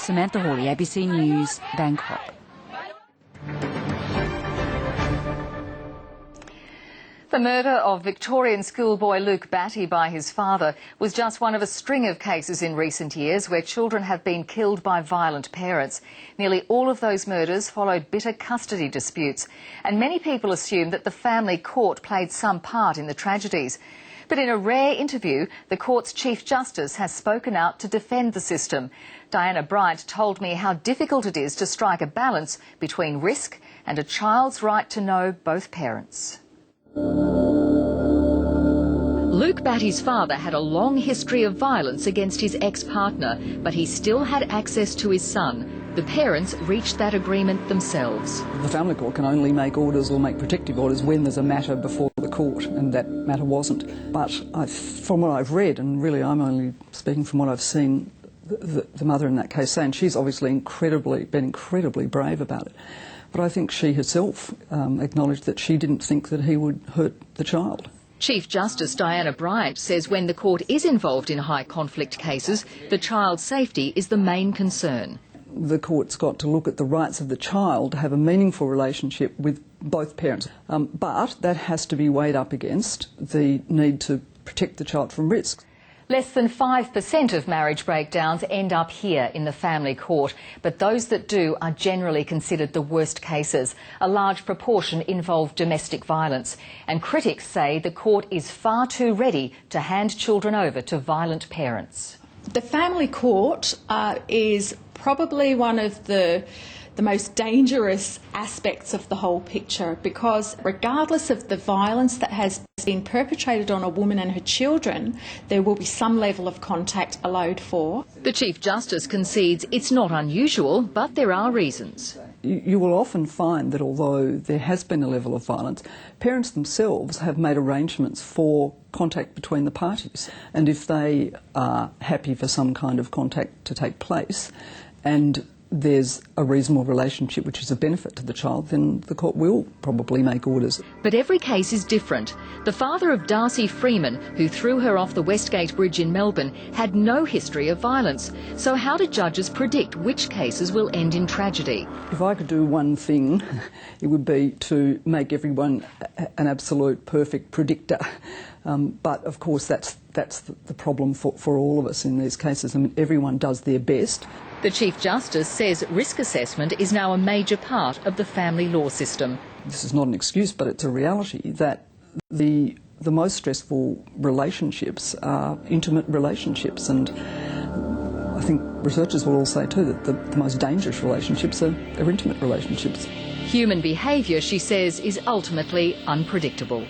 Samantha Hawley, ABC News, Bangkok. The murder of Victorian schoolboy Luke Batty by his father was just one of a string of cases in recent years where children have been killed by violent parents. Nearly all of those murders followed bitter custody disputes, and many people assume that the family court played some part in the tragedies. But in a rare interview, the court's Chief Justice has spoken out to defend the system. Diana Bryant told me how difficult it is to strike a balance between risk and a child's right to know both parents. Luke Batty's father had a long history of violence against his ex-partner, but he still had access to his son. The parents reached that agreement themselves. The family court can only make orders or make protective orders when there's a matter before the court, and that matter wasn't. But from what I've read, and really I'm only speaking from what I've seen the mother in that case say, and she's obviously been incredibly brave about it. But I think she herself acknowledged that she didn't think that he would hurt the child. Chief Justice Diana Bryant says when the court is involved in high conflict cases, the child's safety is the main concern. The court's got to look at the rights of the child to have a meaningful relationship with both parents. But that has to be weighed up against the need to protect the child from risk. Less than 5% of marriage breakdowns end up here in the family court, but those that do are generally considered the worst cases. A large proportion involve domestic violence, and critics say the court is far too ready to hand children over to violent parents. The family court is probably one of the most dangerous aspects of the whole picture, because regardless of the violence that has been perpetrated on a woman and her children, there will be some level of contact allowed for. The Chief Justice concedes it's not unusual, but there are reasons. You will often find that although there has been a level of violence, parents themselves have made arrangements for contact between the parties. And if they are happy for some kind of contact to take place, and there's a reasonable relationship which is a benefit to the child, then the court will probably make orders. But every case is different. The father of Darcy Freeman, who threw her off the Westgate Bridge in Melbourne, had no history of violence. So how do judges predict which cases will end in tragedy? If I could do one thing, it would be to make everyone an absolute perfect predictor. But of course that's the problem for all of us in these cases. I mean, everyone does their best. The Chief Justice says risk assessment is now a major part of the family law system. This is not an excuse, but it's a reality that the most stressful relationships are intimate relationships, and I think researchers will all say too that the most dangerous relationships are intimate relationships. Human behaviour, she says, is ultimately unpredictable.